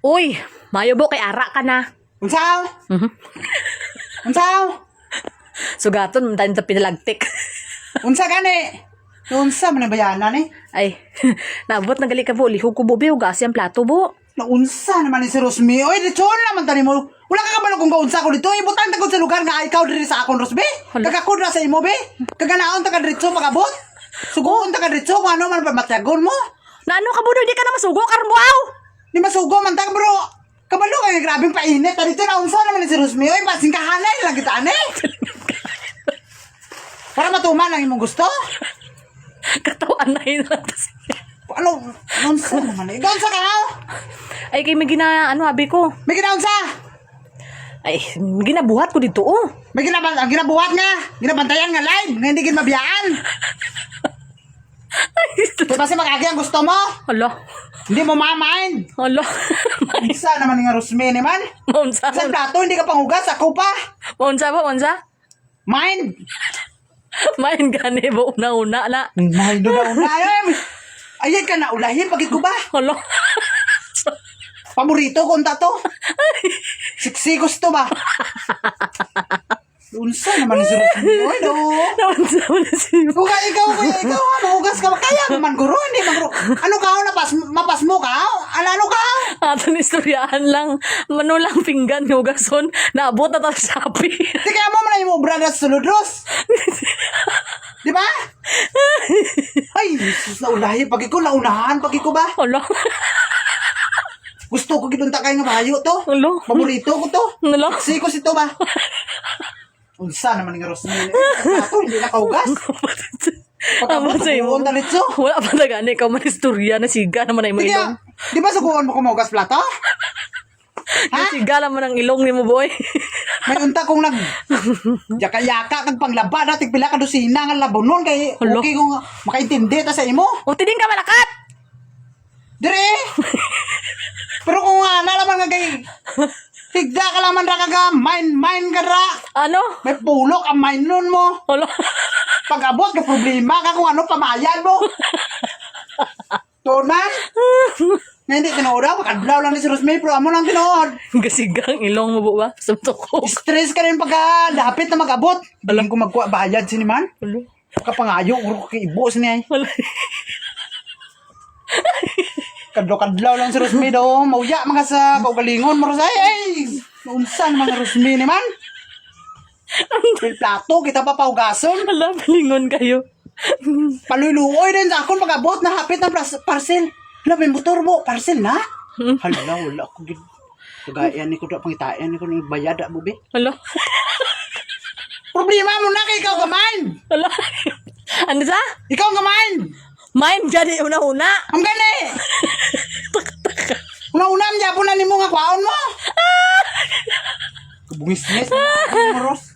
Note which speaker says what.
Speaker 1: Uy, mayo bo kay ara ka na.
Speaker 2: Unsaw? Unsaw?
Speaker 1: Sugaton, man tayo pinalagtik.
Speaker 2: Unsa gani? Unsa man ang bayanan eh?
Speaker 1: Ay, naabot na gali ka po. Lihog ko bubi, hugas yung plato bo.
Speaker 2: Naunsa naman ni si Rosmi. Oy, ditson naman tani mo. Wala ka kabalo kung gaunsa ko dito. Ibutang tagod sa lugar nga ikaw diri sa akon, Rosmi.
Speaker 1: Hala.
Speaker 2: Kagakod na sa imo, be. Kaganaon taga diretso magabot. Sugoon taga diretso kung ano man ba matyagon mo.
Speaker 1: Na ano ka budo, di ka na masugo, karmuaw.
Speaker 2: Di masugo man tag bro. Kabalo kay grabing painit. Dito na unsa naman ni si Rosmi. Oy, basing kahanay lang kita ani. Para matuman lang imong gusto.
Speaker 1: Katawan na yun.
Speaker 2: Ano, unsa naman eh. Unsa ka na?
Speaker 1: Ay, kay may ano, abi ko.
Speaker 2: May ginaunsa.
Speaker 1: Ay, may ginabuhat ko dito, oh.
Speaker 2: May ginabuhat nga. Ginabantayan nga live. Nga hindi gin mabiyaan. Di ba si magagi ang gusto mo?
Speaker 1: Hala.
Speaker 2: Hindi mo ma-mind.
Speaker 1: Hala.
Speaker 2: Isa naman nga Rosmi naman.
Speaker 1: Maunsa.
Speaker 2: Sa plato, hindi ka panghugas. Ako pa.
Speaker 1: Maunsa ba, maunsa?
Speaker 2: Mind.
Speaker 1: Main gani ba una-una na.
Speaker 2: Mind na una. Ayan ka na ulahin. Pagit ko ba?
Speaker 1: Hala.
Speaker 2: Paborito ko unta to. Siksi gusto ba? Unsa naman ni si Rosmi. Oy, no.
Speaker 1: Naunsa mo na siya.
Speaker 2: Kung ikaw, mahugas ka ba? Kaya man guro, hindi man guro. Ano ka, mapas mo ka? Ano ka?
Speaker 1: Aton istoryahan lang. Manulang pinggan hugason. Naabot na tayo sa Shopee.
Speaker 2: Di kaya mo man yung brada sa suludros. Di ba? Ay, Jesus na ulahin. Pag ikaw, naunahan. Pag ikaw ba?
Speaker 1: Hala.
Speaker 2: Gusto ko gidunta kayo nga bahayo to.
Speaker 1: Hala.
Speaker 2: Paborito ko to.
Speaker 1: Hala.
Speaker 2: Sikos ito ba? Unsa naman nga Rosmi. Ako, hindi nakahugas.
Speaker 1: Amo sa imo.
Speaker 2: Pagkabot dalitso.
Speaker 1: Wala pa na gani ikaw man istorya na siga naman ay mo
Speaker 2: Di
Speaker 1: ilong.
Speaker 2: di ba suguan mo kumahugas plato?
Speaker 1: Ha? Siga naman ang ilong ni mo boy.
Speaker 2: May unta kong yaka-yaka kag panglaba na tigpila ka dosina nga labonon kay
Speaker 1: Hala.
Speaker 2: okay kung makaintindi ta sa imo.
Speaker 1: O tiding ka malakat.
Speaker 2: Dire. Pero kung nalaman nga kay higda ka laman ra kaga mine ka ra.
Speaker 1: Ano?
Speaker 2: May pulok ang mine nun mo.
Speaker 1: Hala.
Speaker 2: Pag abot ka problema ka kung ano pamayan mo. Tunan. Nga hindi tinuod ako. Kadlaw lang ni si Rosmi pero amo lang tinuod.
Speaker 1: Gasigang ilong mo bo ba? Sumtukok.
Speaker 2: Stress ka rin pagka dapit na mag-abot. Alam ko magkuha bayad siniman.
Speaker 1: Hala.
Speaker 2: Kapangayo uro kay ibos niya.
Speaker 1: Hala.
Speaker 2: Kadlaw lang si Rosmi daw. Mauya mga sa kaugalingon mo Rosay. Ay! Unsan mga Rosmi naman? Pil plato kita pa paugason.
Speaker 1: Hala, balingon kayo.
Speaker 2: Paluy-luoy din sa akon pag-abot na hapit ng parcel. Hala, may motor mo. Parcel na? Hala, wala ko. Kagayan ni ko da pangitain ni ko ng bayad da bubi.
Speaker 1: Hala.
Speaker 2: Problema mo na kay ikaw gamain.
Speaker 1: Hala. Ano sa?
Speaker 2: Ikaw gamain.
Speaker 1: Mind gani una-una.
Speaker 2: Ang gani. Una-una ang yapon na ni mo nga kwaon mo. Kabungis-ngis. Moros.